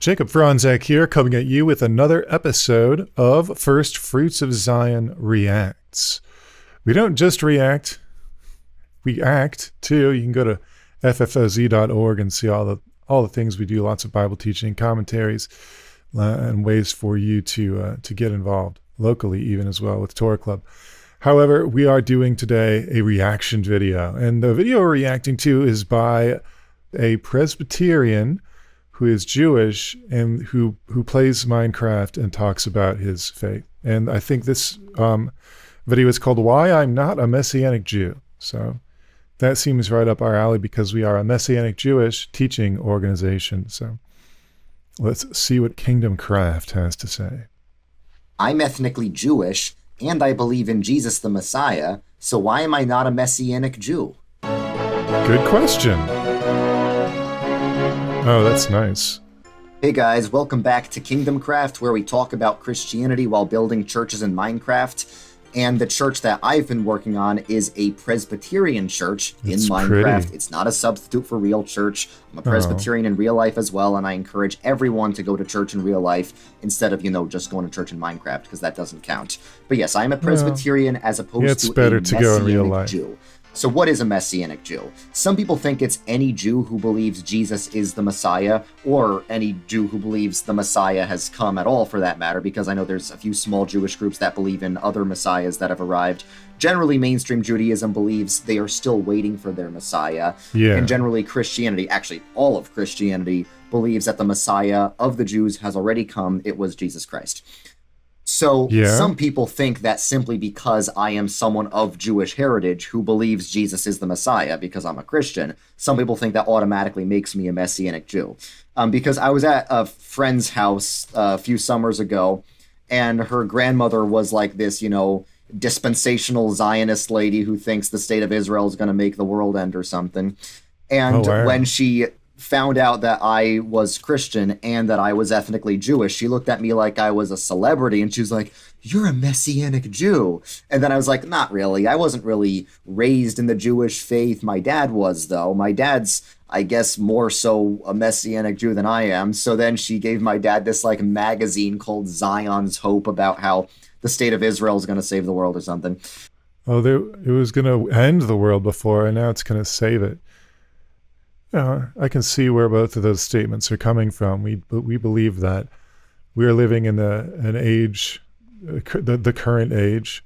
Jacob Fronczak here, coming at you with another episode of First Fruits of Zion Reacts. We don't just react, we act too. You can go to FFOZ.org and see all the things we do, lots of Bible teaching, commentaries, and ways for you to get involved locally even as well with Torah Club. However, we are doing today a reaction video, and the video we're reacting to is by a Presbyterian who is Jewish and who plays Minecraft and talks about his faith. And I think this video is called Why I'm Not a Messianic Jew. So that seems right up our alley because we are a Messianic Jewish teaching organization. So let's see what KingdomCraft has to say. I'm ethnically Jewish, and I believe in Jesus the Messiah, so why am I not a Messianic Jew? Good question. Oh, that's nice. Hey guys, welcome back to KingdomCraft, where we talk about Christianity while building churches in Minecraft. And the church that I've been working on is a Presbyterian church in Minecraft. Pretty. It's not a substitute for real church. I'm a Presbyterian in real life as well, and I encourage everyone to go to church in real life instead of, just going to church in Minecraft, because that doesn't count. But yes, I'm a Presbyterian as opposed to a Messianic Jew. So what is a Messianic Jew? Some people think it's any Jew who believes Jesus is the Messiah, or any Jew who believes the Messiah has come at all, for that matter, because I know there's a few small Jewish groups that believe in other Messiahs that have arrived. Generally, mainstream Judaism believes they are still waiting for their Messiah. Yeah. And generally, Christianity, actually all of Christianity, believes that the Messiah of the Jews has already come. It was Jesus Christ. So some people think that simply because I am someone of Jewish heritage who believes Jesus is the Messiah because I'm a Christian, some people think that automatically makes me a Messianic Jew. Because I was at a friend's house a few summers ago, and her grandmother was like this, dispensational Zionist lady who thinks the state of Israel is going to make the world end or something. And when she found out that I was Christian and that I was ethnically Jewish, she looked at me like I was a celebrity, and she was like, "You're a Messianic Jew." And then I was like, not really. I wasn't really raised in the Jewish faith. My dad was, though. My dad's, I guess, more so a Messianic Jew than I am. So then she gave my dad this magazine called Zion's Hope about how the state of Israel is going to save the world or something. Oh, it was going to end the world before, and now it's going to save it. I can see where both of those statements are coming from. We believe that we are living in an age, the current age,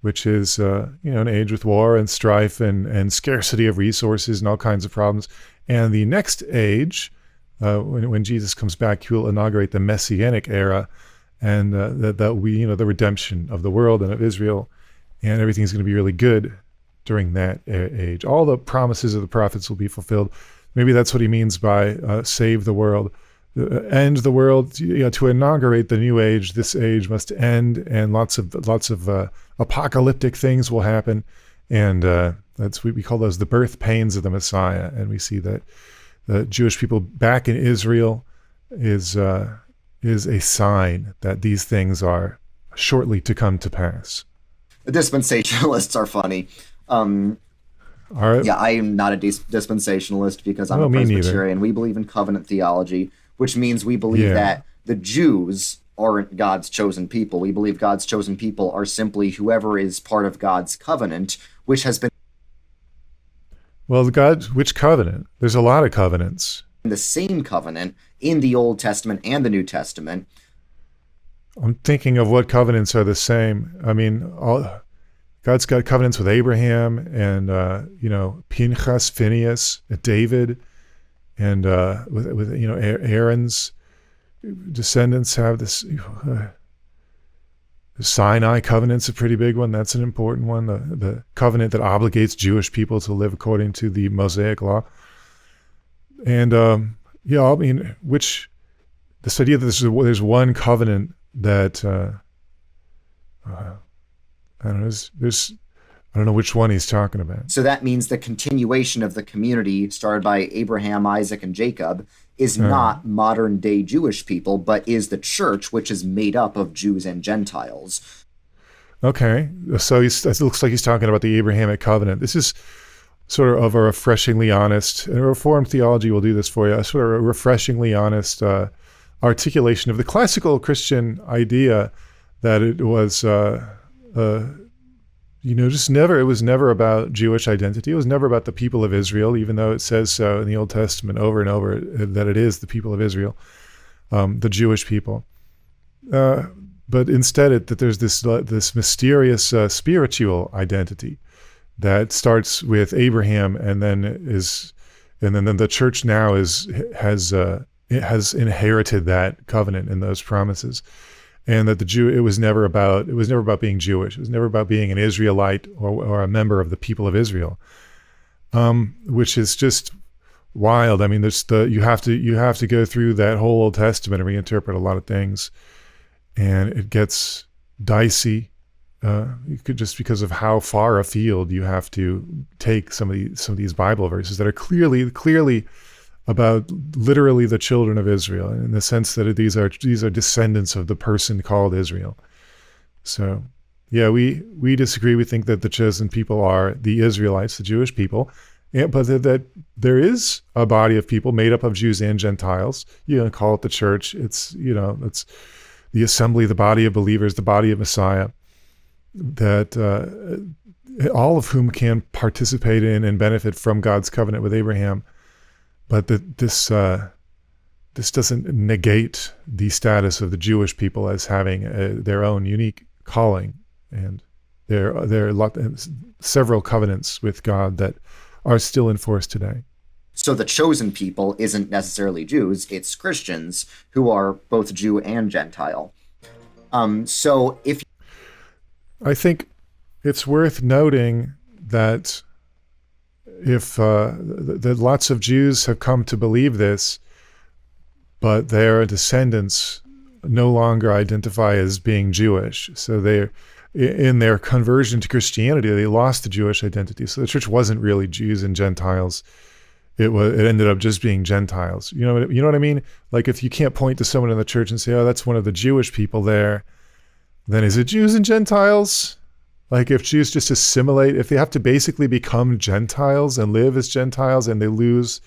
which is an age with war and strife and scarcity of resources and all kinds of problems. And the next age, when Jesus comes back, he will inaugurate the Messianic era, and that we, the redemption of the world and of Israel, and everything's going to be really good during that age. All the promises of the prophets will be fulfilled. Maybe that's what he means by save the world, end the world. To inaugurate the new age, this age must end, and lots of apocalyptic things will happen, and that's we call those the birth pains of the Messiah. And we see that the Jewish people back in Israel is a sign that these things are shortly to come to pass. The dispensationalists are funny. Yeah, I am not a dispensationalist because I'm a Presbyterian. We believe in covenant theology, which means we believe that the Jews aren't God's chosen people. We believe God's chosen people are simply whoever is part of God's covenant, which has been... Well, which covenant? There's a lot of covenants. The same covenant in the Old Testament and the New Testament. I'm thinking of what covenants are the same. I mean, God's got covenants with Abraham and, Pinchas, Phineas, David, and with Aaron's descendants have this. The Sinai covenant's a pretty big one. That's an important one. The covenant that obligates Jewish people to live according to the Mosaic law. And, this idea that there's one covenant that, I don't know which one he's talking about. So that means the continuation of the community started by Abraham, Isaac, and Jacob is not modern-day Jewish people, but is the church, which is made up of Jews and Gentiles. Okay, so it looks like he's talking about the Abrahamic covenant. This is sort of a refreshingly honest, and Reformed theology will do this for you, a sort of a refreshingly honest articulation of the classical Christian idea that it was, it was never about Jewish identity. It was never about the people of Israel, even though it says so in the Old Testament over and over that it is the people of Israel, the Jewish people. But instead, that there's this mysterious spiritual identity that starts with Abraham, and then the church now has inherited that covenant and those promises, and that it was never about being Jewish. It was never about being an Israelite or a member of the people of Israel, which is just wild. I mean, you have to go through that whole Old Testament and reinterpret a lot of things. And it gets dicey. Just because of how far afield you have to take some of these Bible verses that are clearly about literally the children of Israel, in the sense that these are descendants of the person called Israel. So, yeah, we disagree. We think that the chosen people are the Israelites, the Jewish people, but that there is a body of people made up of Jews and Gentiles. Call it the church. It's the assembly, the body of believers, the body of Messiah, that all of whom can participate in and benefit from God's covenant with Abraham. But this doesn't negate the status of the Jewish people as having their own unique calling, and there are several covenants with God that are still in force today. So the chosen people isn't necessarily Jews, it's Christians who are both Jew and Gentile. I think it's worth noting that if that lots of Jews have come to believe this, but their descendants no longer identify as being Jewish. So in their conversion to Christianity, they lost the Jewish identity. So the church wasn't really Jews and Gentiles. It ended up just being Gentiles. You know what I mean? Like, if you can't point to someone in the church and say, "Oh, that's one of the Jewish people there," then is it Jews and Gentiles? Like, if Jews just assimilate, if they have to basically become Gentiles and live as Gentiles, and they lose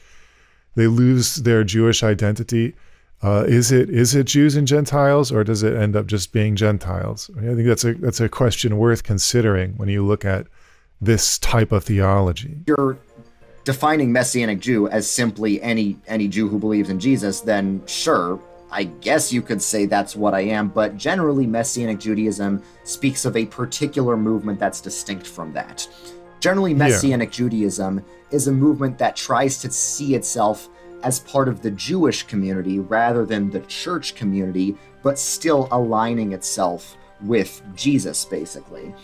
their Jewish identity, is it Jews and Gentiles, or does it end up just being Gentiles? I think that's a question worth considering when you look at this type of theology. You're defining Messianic Jew as simply any Jew who believes in Jesus, then sure, I guess you could say that's what I am, but generally Messianic Judaism speaks of a particular movement that's distinct from that. Generally, Messianic Judaism is a movement that tries to see itself as part of the Jewish community rather than the church community, but still aligning itself with Jesus, basically.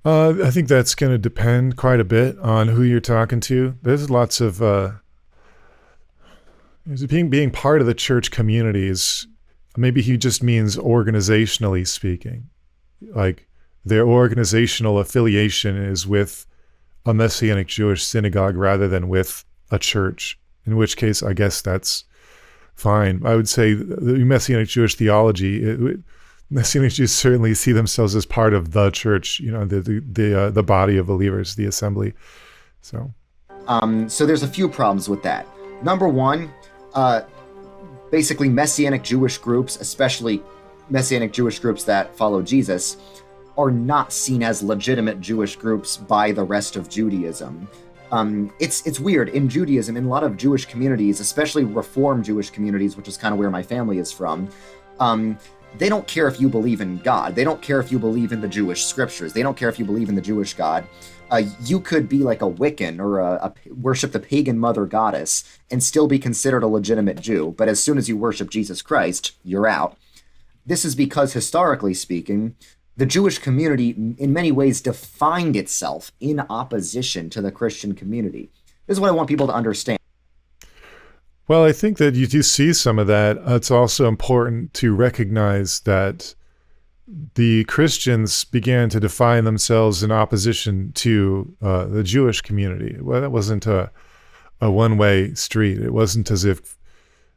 I think that's going to depend quite a bit on who you're talking to. There's lots of being part of the church community is, maybe he just means organizationally speaking, like their organizational affiliation is with a Messianic Jewish synagogue rather than with a church, in which case I guess that's fine. I would say the Messianic Jewish theology, Messianic Jews certainly see themselves as part of the church, the body of believers, the assembly. So there's a few problems with that. Number one, basically Messianic Jewish groups, especially Messianic Jewish groups that follow Jesus, are not seen as legitimate Jewish groups by the rest of Judaism. It's weird. In Judaism, in a lot of Jewish communities, especially Reformed Jewish communities, which is kind of where my family is from, they don't care if you believe in God. They don't care if you believe in the Jewish scriptures. They don't care if you believe in the Jewish God. You could be like a Wiccan or worship the pagan mother goddess and still be considered a legitimate Jew. But as soon as you worship Jesus Christ, you're out. This is because, historically speaking, the Jewish community in many ways defined itself in opposition to the Christian community. This is what I want people to understand. Well, I think that you do see some of that. It's also important to recognize that the Christians began to define themselves in opposition to the Jewish community. Well, that wasn't a one-way street. It wasn't as if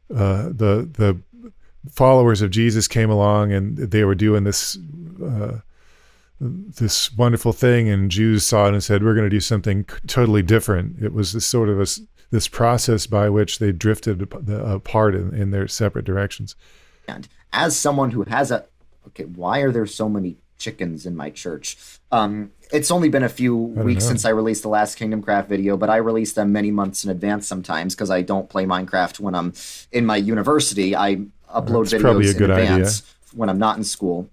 the followers of Jesus came along and they were doing this wonderful thing, and Jews saw it and said, "We're going to do something totally different." It was this sort of this process by which they drifted apart in their separate directions. And as someone who has why are there so many chickens in my church? It's only been a few weeks since I released the last KingdomCraft video, but I release them many months in advance sometimes because I don't play Minecraft when I'm in my university. I upload videos in advance when I'm not in school.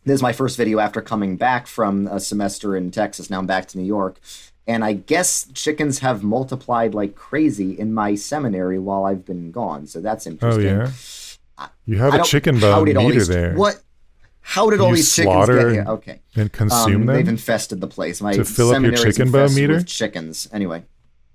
This is my first video after coming back from a semester in Texas. Now I'm back to New York. And I guess chickens have multiplied like crazy in my seminary while I've been gone. So that's interesting. Oh, yeah? You have a chicken bone meter there. What? How did all these chickens get here? Okay. And consume them? They've infested the place. My to fill up your chicken bone meter? With chickens. Anyway.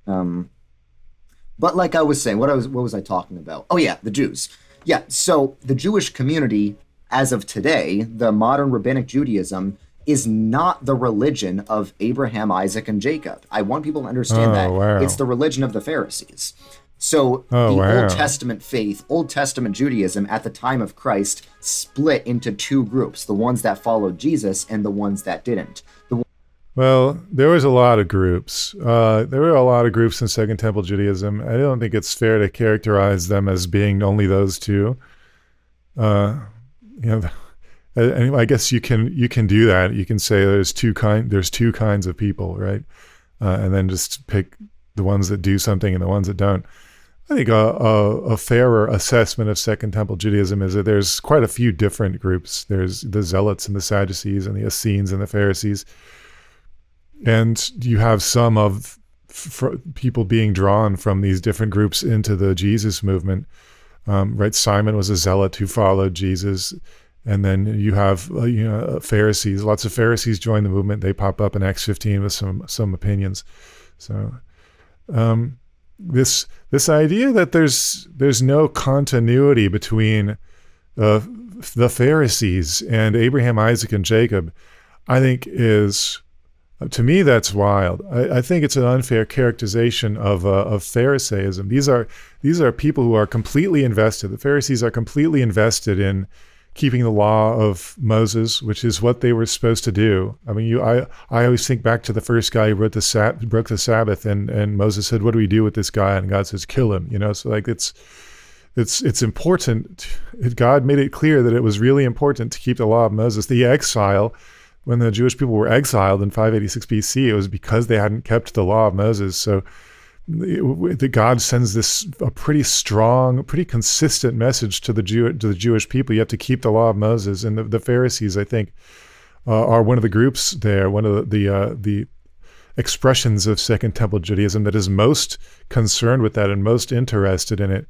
But like I was saying, what was I talking about? Oh, yeah, the Jews. Yeah, so the Jewish community, as of today, the modern rabbinic Judaism, is not the religion of Abraham, Isaac, and Jacob. I want people to understand that. Wow. It's the religion of the Pharisees. So Old Testament faith, Old Testament Judaism at the time of Christ split into two groups, the ones that followed Jesus and the ones that didn't. Well, there was a lot of groups. There were a lot of groups in Second Temple Judaism. I don't think it's fair to characterize them as being only those two. I guess you can do that. You can say there's two kinds of people, right? And then just pick the ones that do something and the ones that don't. I think a fairer assessment of Second Temple Judaism is that there's quite a few different groups. There's the Zealots and the Sadducees and the Essenes and the Pharisees. And you have some of people being drawn from these different groups into the Jesus movement. Right? Simon was a Zealot who followed Jesus. And then you have Pharisees. Lots of Pharisees join the movement. They pop up in Acts 15 with some opinions. So this idea that there's no continuity between the Pharisees and Abraham, Isaac, and Jacob, I think is, to me, that's wild. I think it's an unfair characterization of Pharisaism. These are people who are completely invested. The Pharisees are completely invested in keeping the law of Moses, which is what they were supposed to do. I mean, I always think back to the first guy who broke the Sabbath, and Moses said, "What do we do with this guy?" And God says, "Kill him." So like it's important. God made it clear that it was really important to keep the law of Moses. The exile, when the Jewish people were exiled in 586 BC, it was because they hadn't kept the law of Moses. So God sends this a pretty strong, pretty consistent message to the Jewish people. You have to keep the law of Moses, and the Pharisees, I think, are one of the groups there, one of the expressions of Second Temple Judaism that is most concerned with that and most interested in it.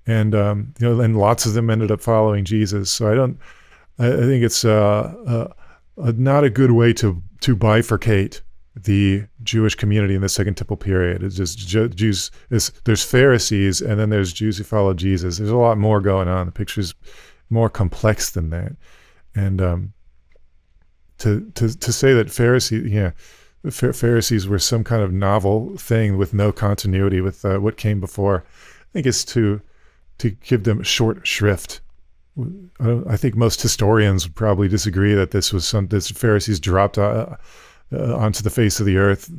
And and lots of them ended up following Jesus. So I think it's not a good way to bifurcate the Jewish community in the Second Temple period. It's just Jews. There's Pharisees, and then there's Jews who follow Jesus. There's a lot more going on. The picture's more complex than that. And to say that Pharisees were some kind of novel thing with no continuity with what came before, I think is to give them short shrift. I think most historians would probably disagree that this Pharisees dropped onto the face of the earth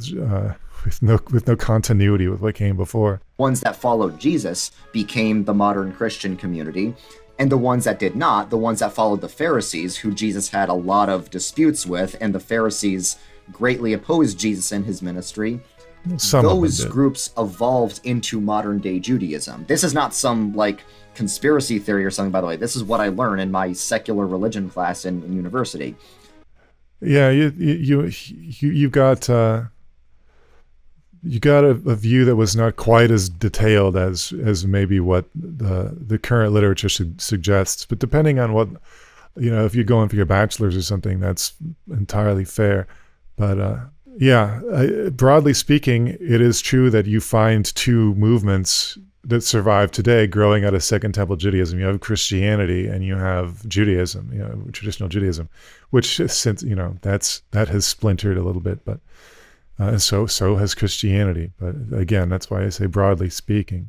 with no continuity with what came before. Ones that followed Jesus became the modern Christian community, and the ones that did not, the ones that followed the Pharisees, who Jesus had a lot of disputes with, and the Pharisees greatly opposed Jesus and his ministry, those groups evolved into modern day Judaism. This is not some like conspiracy theory or something, by the way. This is what I learned in my secular religion class in university. Yeah, you got a view that was not quite as detailed as maybe what the current literature suggests. But depending on what, if you're going for your bachelor's or something, that's entirely fair. But broadly speaking, it is true that you find two movements that survive today growing out of Second Temple Judaism. You have Christianity and you have Judaism, traditional Judaism, which since, that has splintered a little bit, but so has Christianity. But again, that's why I say broadly speaking.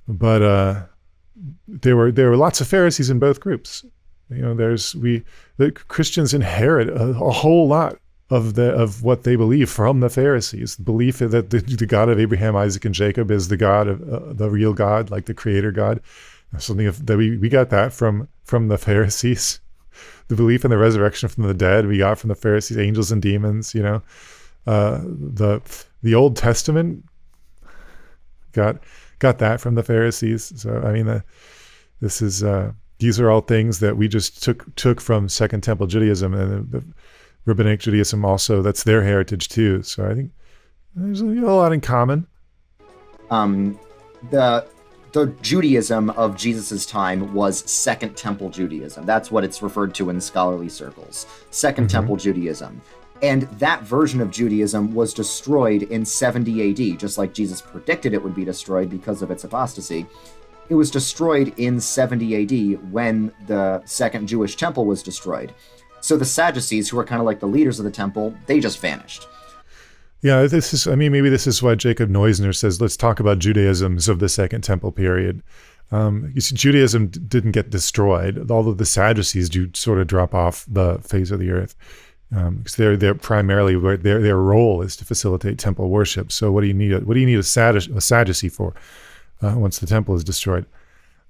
But there were lots of Pharisees in both groups. The Christians inherit a whole lot of what they believe from the Pharisees. The belief that the God of Abraham, Isaac, and Jacob is the God of the real God, like the Creator God. Something that we got that from the Pharisees. The belief in the resurrection from the dead we got from the Pharisees, angels and demons. The Old Testament got that from the Pharisees. So I mean, these are all things that we just took from Second Temple Judaism, and the Rabbinic Judaism also. That's their heritage too. So I think there's a lot in common. The Judaism of Jesus's time was Second Temple Judaism. That's what it's referred to in scholarly circles. Second Temple Judaism. And that version of Judaism was destroyed in 70 AD, just like Jesus predicted it would be destroyed because of its apostasy. It was destroyed in 70 AD when the Second Jewish Temple was destroyed. So the Sadducees, who were kind of like the leaders of the temple, they just vanished. Yeah, maybe this is why Jacob Neusner says, let's talk about Judaisms of the Second Temple period. You see, Judaism didn't get destroyed, although the Sadducees do sort of drop off the face of the earth. Because they're primarily, their role is to facilitate temple worship. So what do you need a Sadducee for once the temple is destroyed?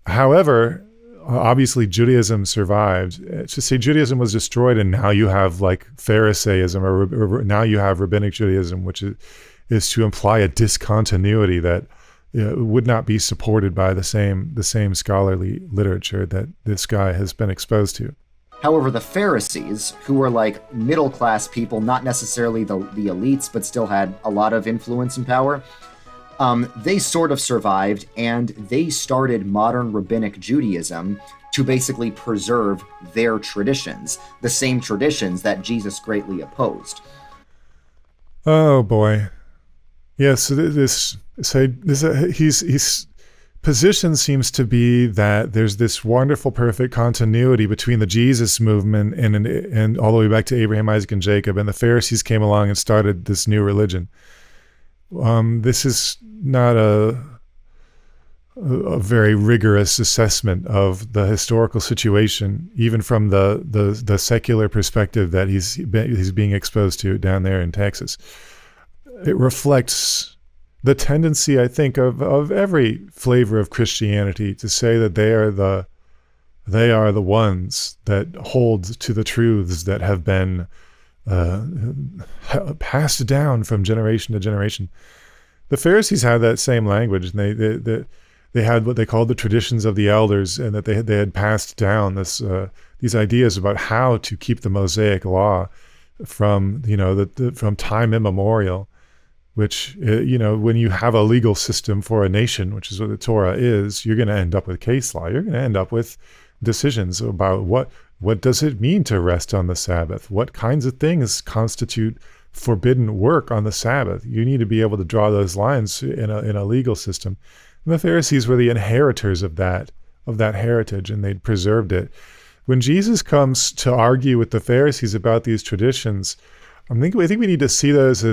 However, obviously Judaism survived. To say Judaism was destroyed and now you have like Pharisaism or now you have Rabbinic Judaism, which is to imply a discontinuity that would not be supported by the same scholarly literature that this guy has been exposed to. However, the Pharisees, who were like middle-class people, not necessarily the elites, but still had a lot of influence and power, they sort of survived, and they started modern Rabbinic Judaism to basically preserve their traditions, the same traditions that Jesus greatly opposed. Oh boy, yes. His position seems to be that there's this wonderful, perfect continuity between the Jesus movement and all the way back to Abraham, Isaac, and Jacob, and the Pharisees came along and started this new religion. This is not a very rigorous assessment of the historical situation, even from the secular perspective that he's being exposed to down there in Texas. It reflects the tendency, I think, of every flavor of Christianity to say that they are the ones that hold to the truths that have been passed down from generation to generation. The Pharisees had that same language, and they had what they called the traditions of the elders, and that they had passed down these ideas about how to keep the Mosaic law from from time immemorial. Which when you have a legal system for a nation, which is what the Torah is, you're going to end up with case law. You're going to end up with decisions about what does it mean to rest on the Sabbath? What kinds of things constitute forbidden work on the Sabbath? You need to be able to draw those lines in a legal system. And the Pharisees were the inheritors of that heritage, and they'd preserved it. When Jesus comes to argue with the Pharisees about these traditions, I think we need to see those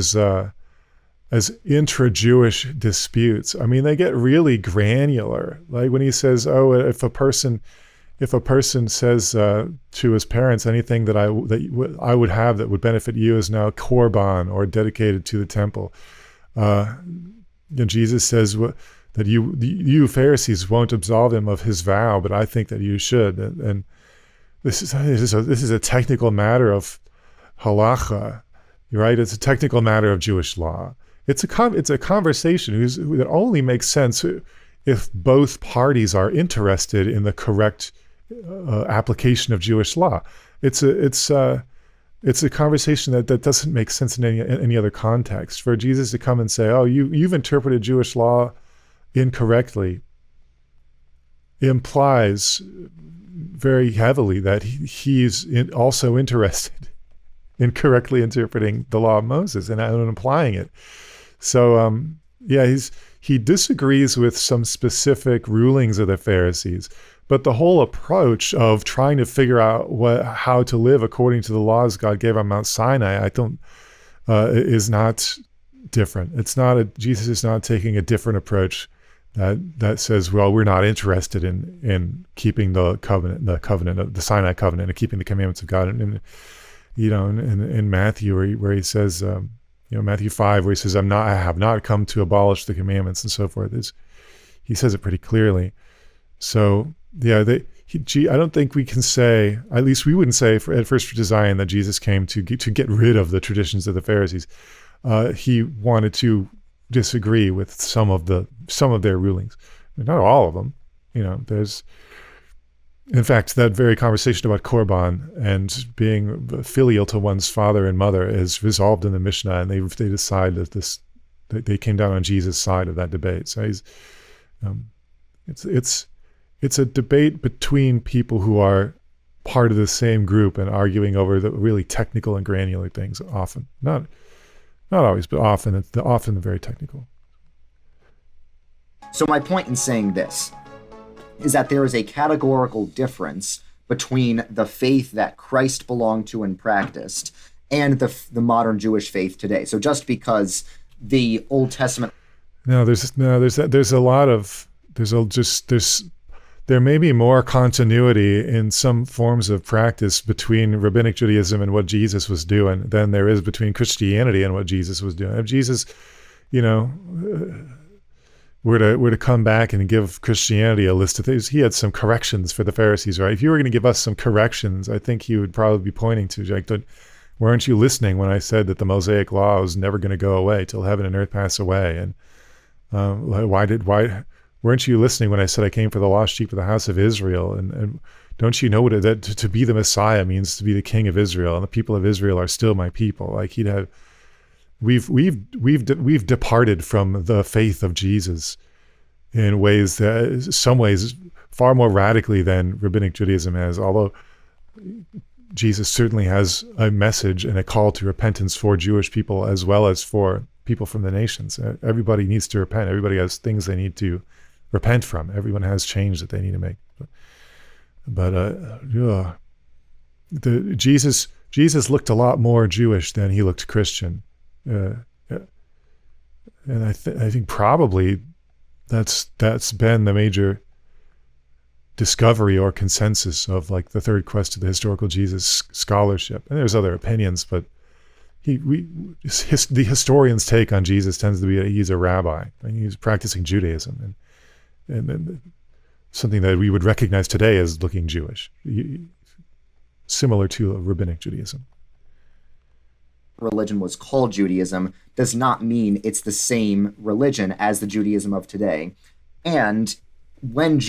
as intra-Jewish disputes. I mean, they get really granular. Like when he says, if a person says to his parents, anything that I would have that would benefit you is now korban or dedicated to the temple. Jesus says that you Pharisees won't absolve him of his vow, but I think that you should. And this is a technical matter of halacha, right? It's a technical matter of Jewish law. It's a conversation that only makes sense if both parties are interested in the correct application of Jewish law. It's a conversation that doesn't make sense in any other context. For Jesus to come and say, "Oh, you've interpreted Jewish law incorrectly," implies very heavily that he's also interested in correctly interpreting the law of Moses and applying it. So, he disagrees with some specific rulings of the Pharisees, but the whole approach of trying to figure out how to live according to the laws God gave on Mount Sinai, is not different. Jesus is not taking a different approach that says, well, we're not interested in keeping the Sinai covenant, and keeping the commandments of God. And in Matthew where he says, Matthew 5, where he says, I have not come to abolish the commandments and so forth. He says it pretty clearly. So yeah, I don't think we can say, at least we wouldn't say at First for Zion, that Jesus came to get rid of the traditions of the Pharisees. He wanted to disagree with some of their rulings, not all of them. There's, in fact, that very conversation about Korban and being filial to one's father and mother is resolved in the Mishnah, and they decide that they came down on Jesus' side of that debate. So it's a debate between people who are part of the same group and arguing over the really technical and granular things. Often, not always, but often very technical. So my point in saying this is that there is a categorical difference between the faith that Christ belonged to and practiced and the modern Jewish faith today. So just because the Old Testament, there may be more continuity in some forms of practice between Rabbinic Judaism and what Jesus was doing than there is between Christianity and what Jesus was doing. If Jesus, were to come back and give Christianity a list of things, he had some corrections for the Pharisees, right? If you were going to give us some corrections, I think he would probably be pointing to, like, weren't you listening when I said that the Mosaic law was never going to go away till heaven and earth pass away? And why weren't you listening when I said I came for the lost sheep of the house of Israel? And don't you know that to be the Messiah means to be the king of Israel, and the people of Israel are still my people? Like, he'd have. We've departed from the faith of Jesus in some ways far more radically than Rabbinic Judaism has, although Jesus certainly has a message and a call to repentance for Jewish people as well as for people from the nations. Everybody needs to repent. Everybody has things they need to repent from. Everyone has change that they need to make. But Jesus looked a lot more Jewish than he looked Christian. And I think probably that's been the major discovery or consensus of, like, the third quest of the historical Jesus scholarship. And there's other opinions, but the historian's take on Jesus tends to be that he's a rabbi and he's practicing Judaism, and something that we would recognize today as looking Jewish, similar to Rabbinic Judaism. Religion was called Judaism does not mean it's the same religion as the Judaism of today. And when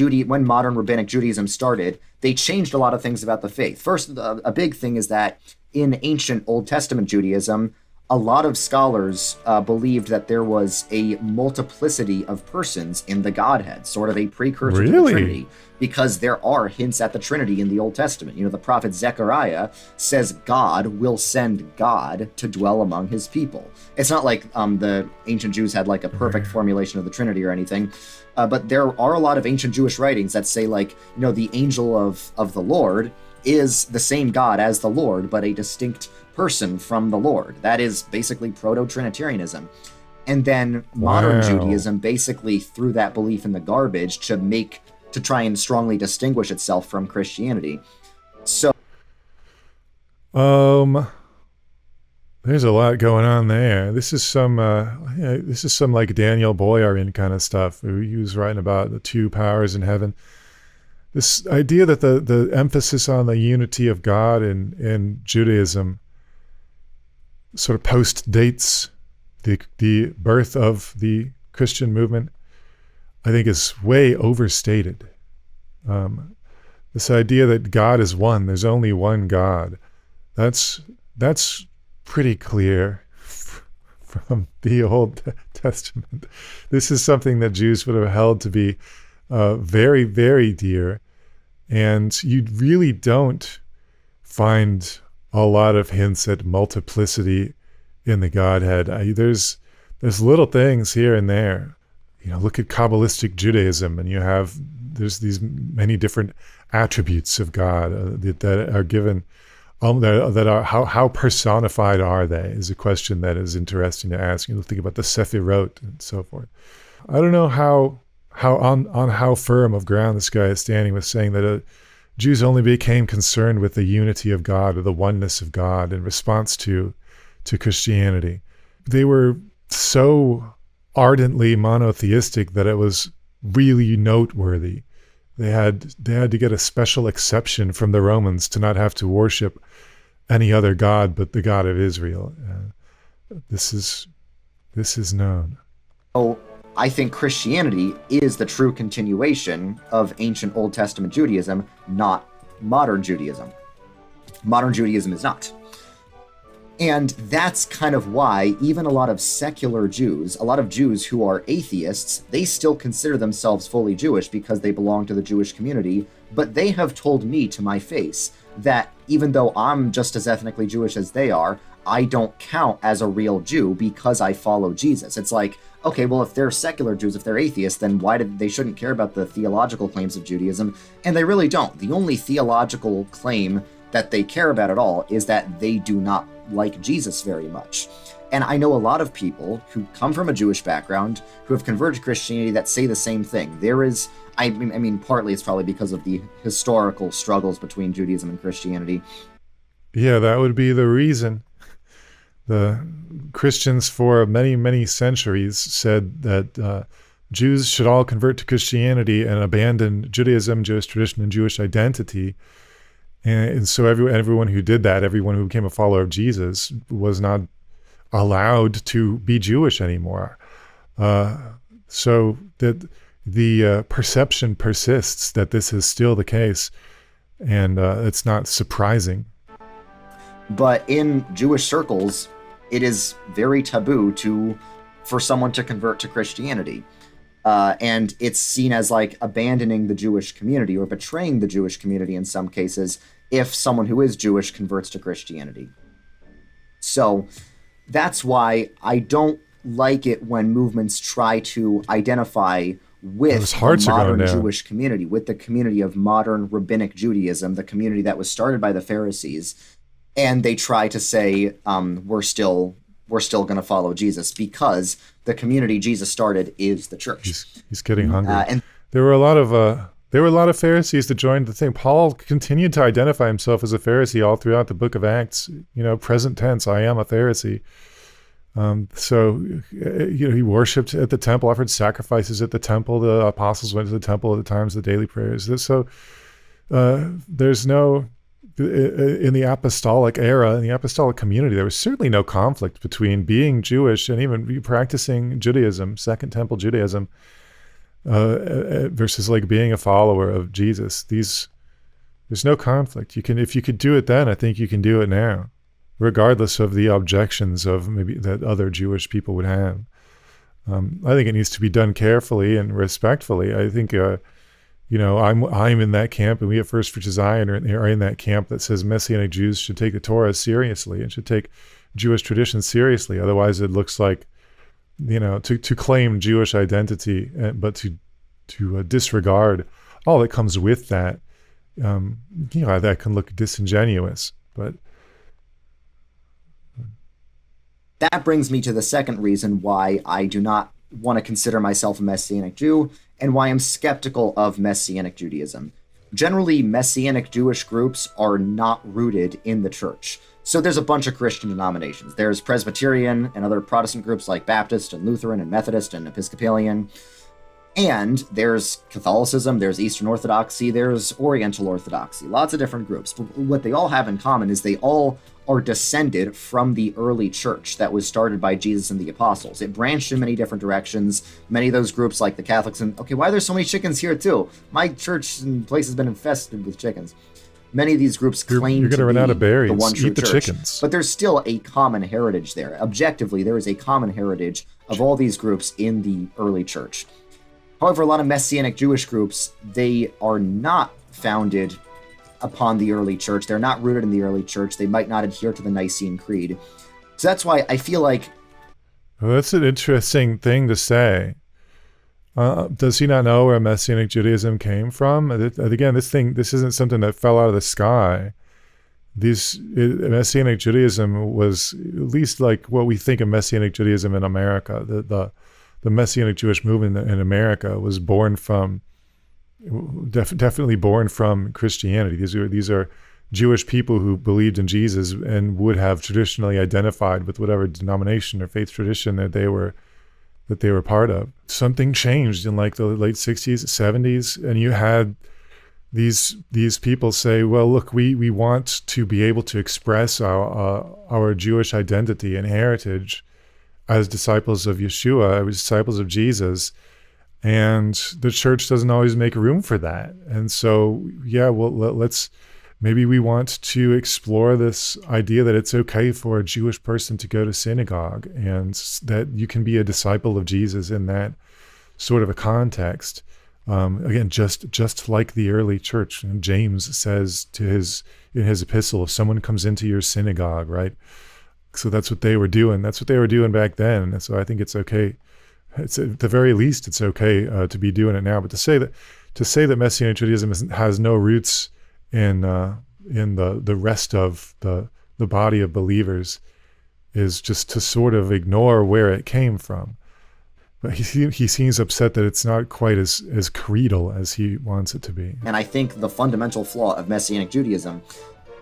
modern Rabbinic Judaism started, they changed a lot of things about the faith. First, a big thing is that in ancient Old Testament Judaism, a lot of scholars believed that there was a multiplicity of persons in the Godhead, sort of a precursor to the Trinity, because there are hints at the Trinity in the Old Testament. The prophet Zechariah says God will send God to dwell among his people. It's not like the ancient Jews had like a perfect formulation of the Trinity or anything, but there are a lot of ancient Jewish writings that say, like, the angel of the Lord is the same God as the Lord, but a distinct person from the Lord. That is basically proto-Trinitarianism. And then modern Judaism basically threw that belief in the garbage to try and strongly distinguish itself from Christianity. So there's a lot going on there. This is some like Daniel Boyarin kind of stuff. He was writing about the two powers in heaven. This idea that the emphasis on the unity of God in Judaism sort of post-dates the birth of the Christian movement, I think, is way overstated. This idea that God is one, there's only one God, that's pretty clear from the Old Testament. This is something that Jews would have held to be very, very dear, and you really don't find a lot of hints at multiplicity in the Godhead. There's little things here and there. Look at Kabbalistic Judaism, and there's these many different attributes of God that are given. That are how personified are they is a question that is interesting to ask. Think about the Sephirot and so forth. I don't know how firm of ground this guy is standing with saying that Jews only became concerned with the unity of God or the oneness of God in response to Christianity. They were so ardently monotheistic that it was really noteworthy. They had to get a special exception from the Romans to not have to worship any other God but the God of Israel. This is known. Oh, I think Christianity is the true continuation of ancient Old Testament Judaism, not modern Judaism. Modern Judaism is not. And that's kind of why even a lot of secular Jews, a lot of Jews who are atheists, they still consider themselves fully Jewish because they belong to the Jewish community. But they have told me to my face that even though I'm just as ethnically Jewish as they are, I don't count as a real Jew because I follow Jesus. It's like, okay, well, if they're secular Jews, if they're atheists, then they shouldn't care about the theological claims of Judaism? And they really don't. The only theological claim that they care about at all is that they do not like Jesus very much. And I know a lot of people who come from a Jewish background who have converted to Christianity that say the same thing. There is, I mean, partly it's probably because of the historical struggles between Judaism and Christianity. Yeah, that would be the reason. The Christians for many, many centuries said that Jews should all convert to Christianity and abandon Judaism, Jewish tradition, and Jewish identity. And so everyone who did that, everyone who became a follower of Jesus, was not allowed to be Jewish anymore. So that the perception persists that this is still the case, and it's not surprising. But in Jewish circles, it is very taboo for someone to convert to Christianity. And it's seen as like abandoning the Jewish community or betraying the Jewish community in some cases if someone who is Jewish converts to Christianity. So that's why I don't like it when movements try to identify with the modern Jewish community, with the community of modern rabbinic Judaism, the community that was started by the Pharisees, and they try to say we're still going to follow Jesus because the community Jesus started is the church. He's getting hungry. And there were a lot of Pharisees that joined the thing. Paul continued to identify himself as a Pharisee all throughout the book of Acts. Present tense, I am a Pharisee. He worshipped at the temple, offered sacrifices at the temple. The apostles went to the temple at the times of the daily prayers. So there's no, in the apostolic era, in the apostolic community, there was certainly no conflict between being Jewish and even practicing Judaism, Second Temple Judaism, versus like being a follower of Jesus. There's no conflict. If you could do it then, I think you can do it now, regardless of the objections of maybe that other Jewish people would have. I think it needs to be done carefully and respectfully. I think, I'm in that camp, and we at First Fruits of Zion are in that camp that says Messianic Jews should take the Torah seriously and should take Jewish tradition seriously. Otherwise, it looks like, to claim Jewish identity, but to disregard all that comes with that, that can look disingenuous. But that brings me to the second reason why I do not want to consider myself a Messianic Jew and why I'm skeptical of Messianic Judaism. Generally, Messianic Jewish groups are not rooted in the church. So there's a bunch of Christian denominations. There's Presbyterian and other Protestant groups like Baptist and Lutheran and Methodist and Episcopalian. And there's Catholicism, there's Eastern Orthodoxy, there's Oriental Orthodoxy, lots of different groups. But what they all have in common is they all are descended from the early church that was started by Jesus and the apostles. It branched in many different directions. Many of those groups, like the Catholics, and why are there so many chickens here too? My church and place has been infested with chickens. Many of these groups claim to be run out of berries. The one true Eat the church, chickens. but there's still a common heritage there. Objectively, there is a common heritage of all these groups in the early church. However, a lot of Messianic Jewish groups, they are not founded upon the early church. They're not rooted in the early church. They might not adhere to the Nicene Creed. So that's why I feel like... Well, that's an interesting thing to say. Does he not know where Messianic Judaism came from? Again, this isn't something that fell out of the sky. Messianic Judaism was at least like what we think of Messianic Judaism in America. The Messianic Jewish movement in America was born from definitely born from Christianity. These are Jewish people who believed in Jesus and would have traditionally identified with whatever denomination or faith tradition that they were part of. Something changed in like the late 60s, 70s, and you had these people say, well, look, we want to be able to express our Jewish identity and heritage as disciples of Yeshua, as disciples of Jesus, and the church doesn't always make room for that. And so, yeah, well, maybe we want to explore this idea that it's okay for a Jewish person to go to synagogue and that you can be a disciple of Jesus in that sort of a context. Again, just like the early church. And James says in his epistle, if someone comes into your synagogue, right? So that's what they were doing. That's what they were doing back then. And so I think it's okay. It's at the very least, it's okay to be doing it now. But to say that Messianic Judaism has no roots in the rest of the body of believers is just to sort of ignore where it came from. But he seems upset that it's not quite as creedal as he wants it to be. And I think the fundamental flaw of Messianic Judaism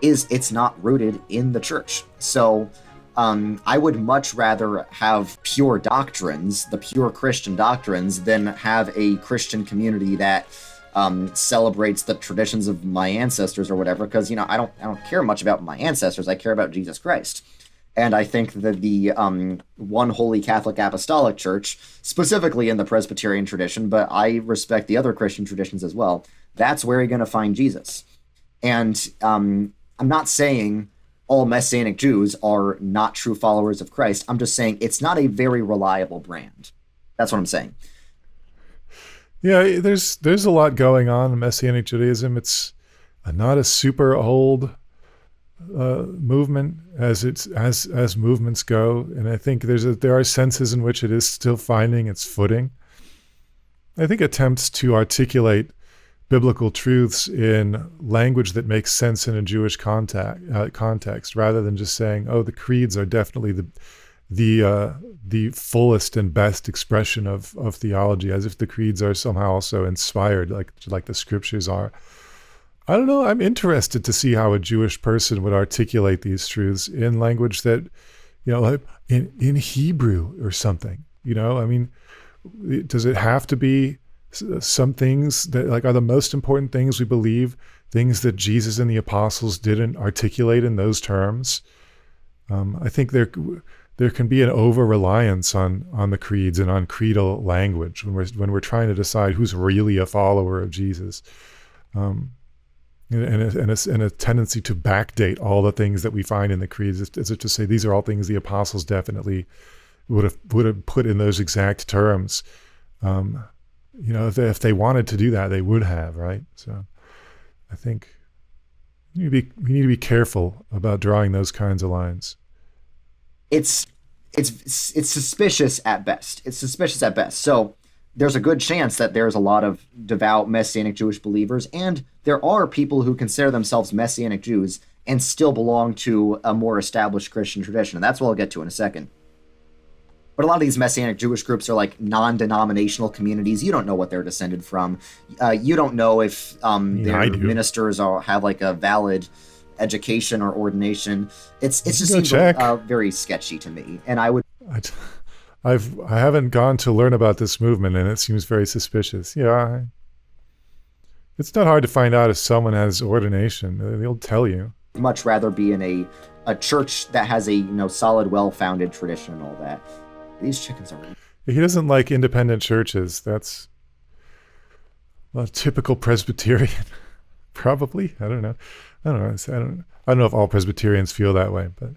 is it's not rooted in the church. So I would much rather have pure doctrines, the pure Christian doctrines, than have a Christian community that celebrates the traditions of my ancestors or whatever, because I don't care much about my ancestors. I care about Jesus Christ. And I think that the one holy Catholic Apostolic Church, specifically in the Presbyterian tradition, but I respect the other Christian traditions as well, that's where you're going to find Jesus. And I'm not saying all Messianic Jews are not true followers of Christ. I'm just saying it's not a very reliable brand. That's what I'm saying. Yeah, there's a lot going on in Messianic Judaism. It's not a super old movement as movements go, and I think there are senses in which it is still finding its footing. I think attempts to articulate biblical truths in language that makes sense in a Jewish context, rather than just saying, "Oh, the creeds are definitely the fullest and best expression of theology," as if the creeds are somehow also inspired, like the scriptures are. I don't know. I'm interested to see how a Jewish person would articulate these truths in language that, like in Hebrew or something. I mean, does it have to be some things that are the most important things we believe, things that Jesus and the apostles didn't articulate in those terms? I think there can be an over-reliance on the creeds and on creedal language when we're trying to decide who's really a follower of Jesus. And a tendency to backdate all the things that we find in the creeds, as if to say these are all things the apostles definitely would have put in those exact terms. If they wanted to do that, they would have, right? So I think we need to be careful about drawing those kinds of lines. It's suspicious at best. It's suspicious at best. So there's a good chance that there's a lot of devout Messianic Jewish believers, and there are people who consider themselves Messianic Jews and still belong to a more established Christian tradition, and that's what I'll get to in a second. But a lot of these Messianic Jewish groups are like non-denominational communities. You don't know what they're descended from. You don't know if their ministers have like a valid education or ordination. It just seems very sketchy to me, and I haven't gone to learn about this movement, and it seems very suspicious. Yeah, it's not hard to find out if someone has ordination. They'll tell you. I'd much rather be in a church that has a solid, well-founded tradition and all that. These chickens are. He doesn't like independent churches. That's a typical Presbyterian, probably. I don't know. I don't know if all Presbyterians feel that way, but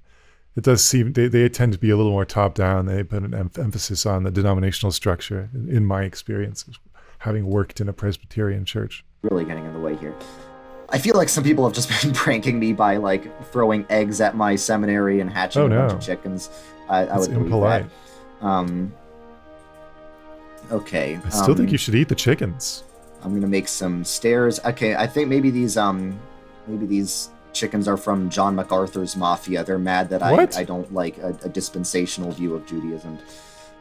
it does seem they tend to be a little more top down. They put an emphasis on the denominational structure, in my experience, having worked in a Presbyterian church. Really getting in the way here. I feel like some people have just been pranking me by throwing eggs at my seminary and hatching a bunch of chickens. I would believe impolite. That. Okay. I still think you should eat the chickens. I'm gonna make some stairs. Okay, I think maybe these chickens are from John MacArthur's Mafia. They're mad that I don't like a dispensational view of Judaism.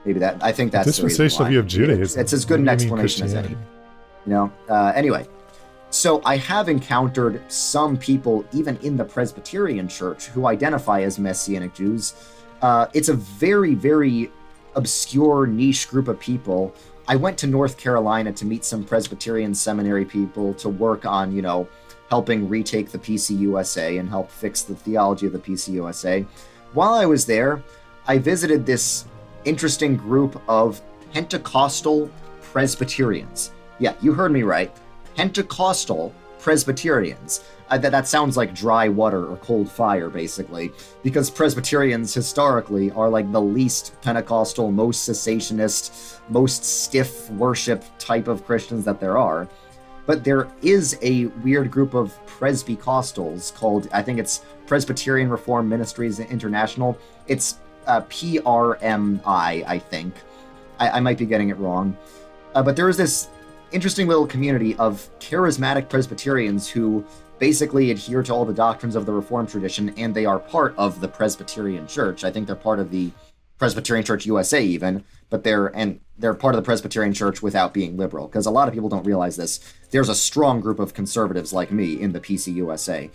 Maybe I think that's dispensational view of Judaism. It's as good an explanation as any. Anyway, so I have encountered some people, even in the Presbyterian Church, who identify as Messianic Jews. It's a very, very obscure niche group of people. I went to North Carolina to meet some Presbyterian seminary people to work on, helping retake the PCUSA and help fix the theology of the PCUSA. While I was there, I visited this interesting group of Pentecostal Presbyterians. Yeah, you heard me right. Pentecostal Presbyterians. That sounds like dry water or cold fire, basically, because Presbyterians historically are like the least Pentecostal, most cessationist, most stiff worship type of Christians that there are. But there is a weird group of Presbycostals called, I think it's Presbyterian Reformed Ministries International. It's PRMI, I think. I might be getting it wrong. But there is this interesting little community of charismatic Presbyterians who basically adhere to all the doctrines of the Reformed tradition, and they are part of the Presbyterian Church. I think they're part of the Presbyterian Church USA even, but they're part of the Presbyterian Church without being liberal, because a lot of people don't realize this. There's a strong group of conservatives like me in the PCUSA.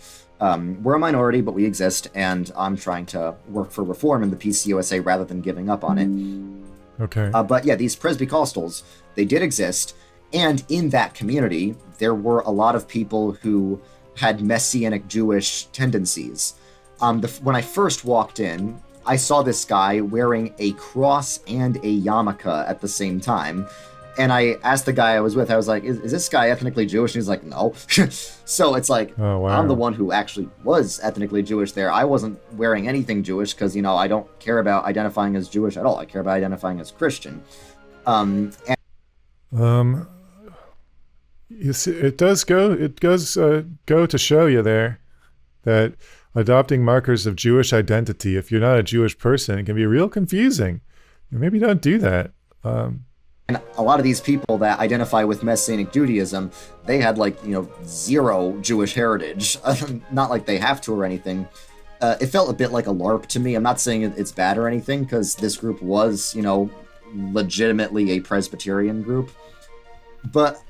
We're a minority, but we exist, and I'm trying to work for reform in the PCUSA rather than giving up on it. Okay. But yeah, these Presbycostals, they did exist, and in that community, there were a lot of people who had Messianic Jewish tendencies. When I first walked in, I saw this guy wearing a cross and a yarmulke at the same time. And I asked the guy I was with, I was like, is this guy ethnically Jewish? And he's like, no. So it's like, oh, wow. I'm the one who actually was ethnically Jewish there. I wasn't wearing anything Jewish because, I don't care about identifying as Jewish at all. I care about identifying as Christian. You see, it goes to show you there that adopting markers of Jewish identity, if you're not a Jewish person, it can be real confusing. Maybe don't do that. And a lot of these people that identify with Messianic Judaism, they had zero Jewish heritage. Not like they have to or anything. It felt a bit like a LARP to me. I'm not saying it's bad or anything, because this group was, legitimately a Presbyterian group. But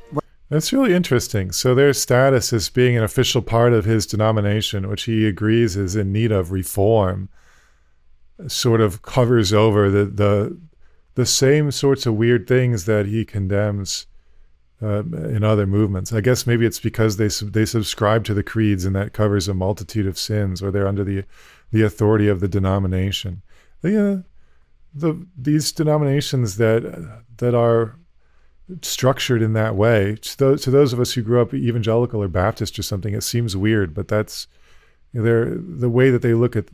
that's really interesting. So their status as being an official part of his denomination, which he agrees is in need of reform, sort of covers over the same sorts of weird things that he condemns in other movements. I guess maybe it's because they subscribe to the creeds, and that covers a multitude of sins, or they're under the authority of the denomination. These denominations that are structured in that way, to those of us who grew up evangelical or Baptist or something, it seems weird, but that's the way that they look at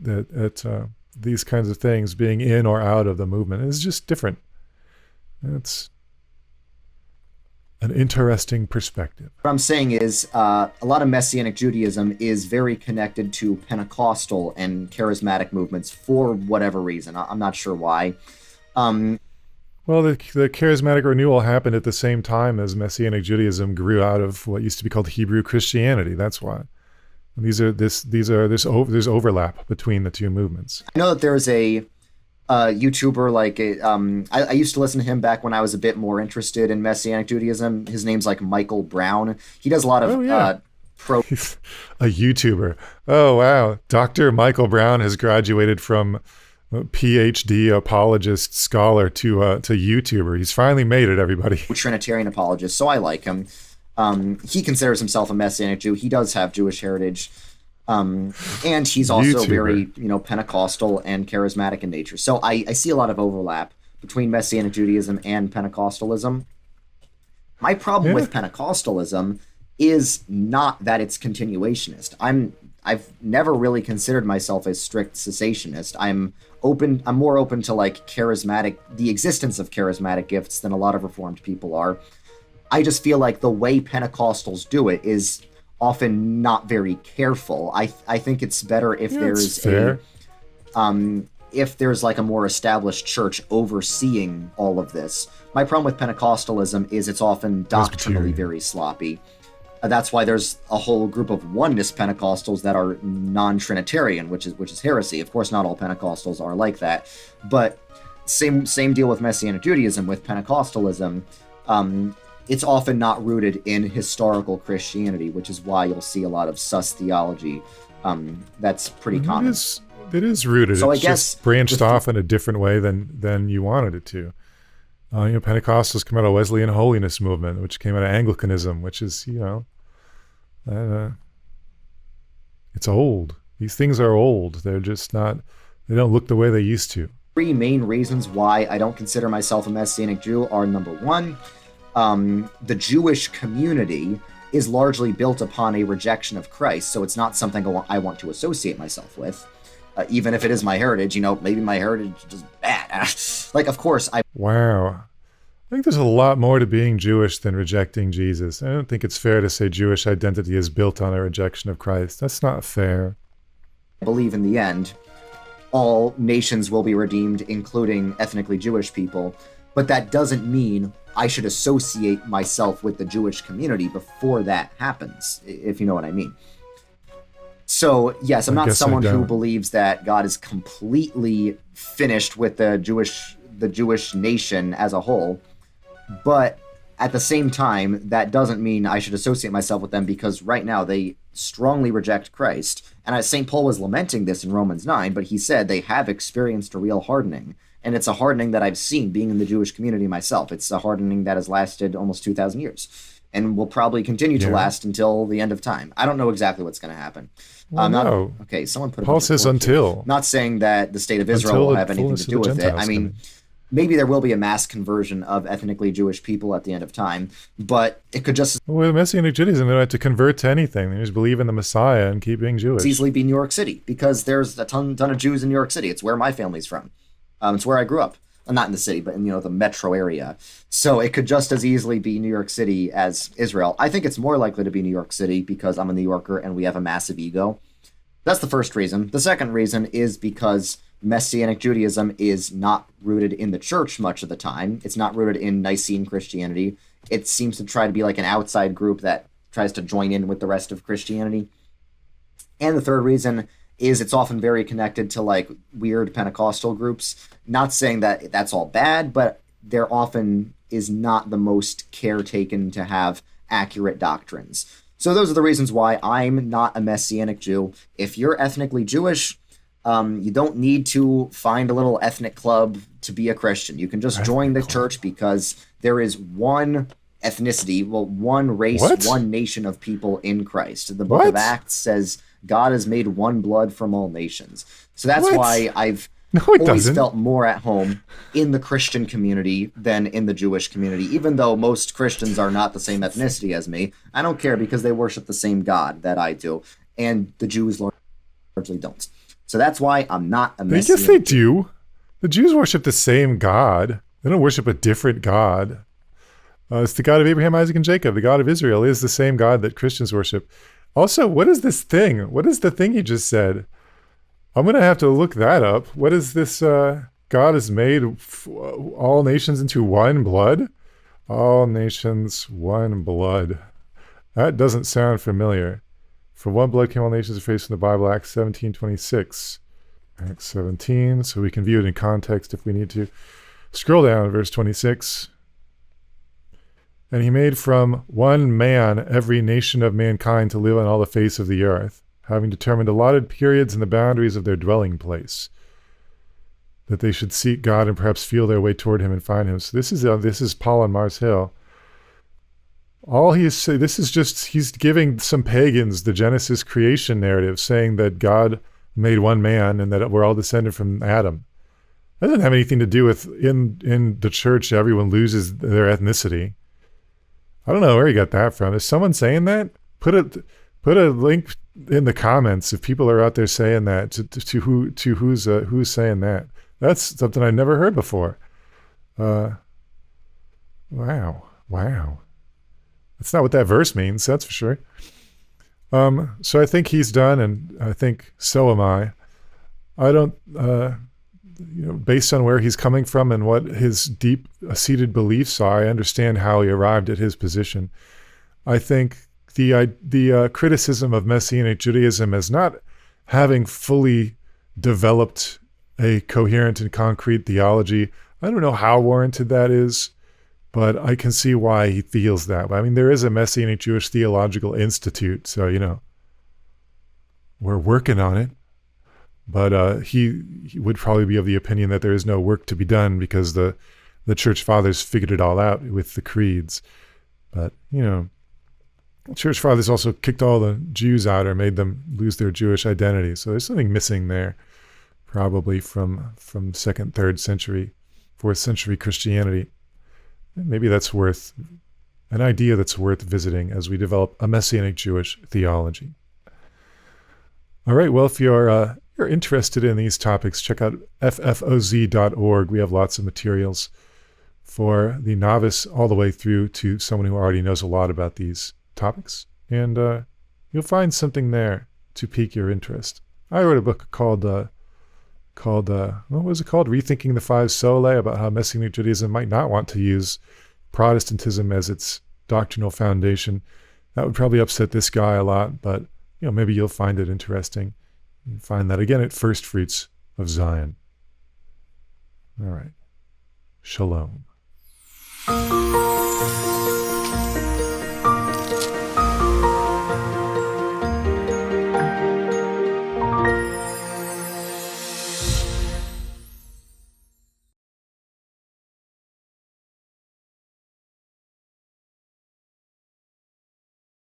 these kinds of things being in or out of the movement is just different. It's an interesting perspective. What I'm saying is a lot of Messianic Judaism is very connected to Pentecostal and charismatic movements for whatever reason. I'm not sure why. Well, the charismatic renewal happened at the same time as Messianic Judaism grew out of what used to be called Hebrew Christianity. That's why. And there's overlap between the two movements. I know that there's a YouTuber I used to listen to him back when I was a bit more interested in Messianic Judaism. His name's Michael Brown. He does a lot of He's a YouTuber. Oh wow, Dr. Michael Brown has graduated from PhD apologist scholar to YouTuber. He's finally made it, everybody. Trinitarian apologist, so I like him. He considers himself a Messianic Jew. He does have Jewish heritage. And he's also YouTuber. very, Pentecostal and charismatic in nature. So I see a lot of overlap between Messianic Judaism and Pentecostalism. My problem with Pentecostalism is not that it's continuationist. I've never really considered myself a strict cessationist. I'm more open to the existence of charismatic gifts than a lot of Reformed people are. I just feel like the way Pentecostals do it is often not very careful. I think it's better if if there's a more established church overseeing all of this. My problem with Pentecostalism is it's often doctrinally very sloppy. That's why there's a whole group of oneness Pentecostals that are non-Trinitarian, which is heresy. Of course, not all Pentecostals are like that, but same deal with Messianic Judaism. With Pentecostalism, it's often not rooted in historical Christianity, which is why you'll see a lot of sus theology. That's pretty common. It is rooted. So it's just branched off in a different way than you wanted it to. Pentecostals come out of Wesleyan holiness movement, which came out of Anglicanism, which is, it's old. These things are old. They're just not, they don't look the way they used to. Three main reasons why I don't consider myself a Messianic Jew are, number one, the Jewish community is largely built upon a rejection of Christ, so it's not something I want to associate myself with. Even if it is my heritage, maybe my heritage is bad. Of course, Wow. I think there's a lot more to being Jewish than rejecting Jesus. I don't think it's fair to say Jewish identity is built on a rejection of Christ. That's not fair. I believe in the end, all nations will be redeemed, including ethnically Jewish people. But that doesn't mean I should associate myself with the Jewish community before that happens, if you know what I mean. So, yes, I'm not someone who believes that God is completely finished with the Jewish nation as a whole. But at the same time, that doesn't mean I should associate myself with them, because right now they strongly reject Christ. And St. Paul was lamenting this in Romans 9, but he said they have experienced a real hardening. And it's a hardening that I've seen being in the Jewish community myself. It's a hardening that has lasted almost 2,000 years and will probably continue to last until the end of time. I don't know exactly what's going to happen. No. Okay, someone put Paul says until. Not saying that the state of Israel will have anything to do with it. I mean, maybe there will be a mass conversion of ethnically Jewish people at the end of time, but it could just... Well, with Messianic Judaism, they don't have to convert to anything. They just believe in the Messiah and keep being Jewish. easily be New York City, because there's a ton of Jews in New York City. It's where my family's from. It's where I grew up. Not in the city, but in the metro area. So it could just as easily be New York City as Israel. I think it's more likely to be New York City because I'm a New Yorker and we have a massive ego. That's the first reason. The second reason is because Messianic Judaism is not rooted in the church much of the time. It's not rooted in Nicene Christianity. It seems to try to be like an outside group that tries to join in with the rest of Christianity. And the third reason is it's often very connected to weird Pentecostal groups. Not saying that that's all bad, but there often is not the most care taken to have accurate doctrines. So those are the reasons why I'm not a Messianic Jew. If you're ethnically Jewish, you don't need to find a little ethnic club to be a Christian. You can just join the church, because there is one ethnicity, one race, one nation of people in Christ. The book of Acts says God has made one blood from all nations. So that's why I've always felt more at home in the Christian community than in the Jewish community. Even though most Christians are not the same ethnicity as me, I don't care, because they worship the same God that I do, and the Jews largely don't. So that's why I'm not a Messianic. Yes, they do. The Jews worship the same God. They don't worship a different God. It's the God of Abraham, Isaac, and Jacob. The God of Israel is the same God that Christians worship. Also, what is this thing? What is the thing you just said? I'm going to have to look that up. What is this? God has made all nations into one blood? All nations, one blood. That doesn't sound familiar. For one blood came all nations faced in the Bible, Acts 17:26. Acts 17, so we can view it in context if we need to. Scroll down, verse 26. And he made from one man every nation of mankind to live on all the face of the earth, having determined allotted periods and the boundaries of their dwelling place, that they should seek God and perhaps feel their way toward him and find him. So this is Paul on Mars Hill. All he is saying, he's giving some pagans the Genesis creation narrative, saying that God made one man and that we're all descended from Adam. That doesn't have anything to do with in the church everyone loses their ethnicity. I don't know where he got that from. Is someone saying that? Put a link in the comments if people are out there saying that to who's saying that. That's something I've never heard before. Wow. That's not what that verse means, that's for sure. So I think he's done, and I think so am I. I don't, based on where he's coming from and what his deep-seated beliefs are, I understand how he arrived at his position. I think the criticism of Messianic Judaism as not having fully developed a coherent and concrete theology, I don't know how warranted that is, but I can see why he feels that way. I mean, there is a Messianic Jewish Theological Institute, so, we're working on it. But he would probably be of the opinion that there is no work to be done because the church fathers figured it all out with the creeds. But, church fathers also kicked all the Jews out or made them lose their Jewish identity. So there's something missing there, probably from 2nd, 3rd century, 4th century Christianity. Maybe that's an idea that's worth visiting as we develop a Messianic Jewish theology. All right, well, if you're interested in these topics, check out FFOZ.org. We have lots of materials for the novice all the way through to someone who already knows a lot about these topics. And you'll find something there to pique your interest. I wrote a book called what was it called? Rethinking the Five Solae, about how Messianic Judaism might not want to use Protestantism as its doctrinal foundation. That would probably upset this guy a lot, but maybe you'll find it interesting. You can find that again at First Fruits of Zion. All right. Shalom.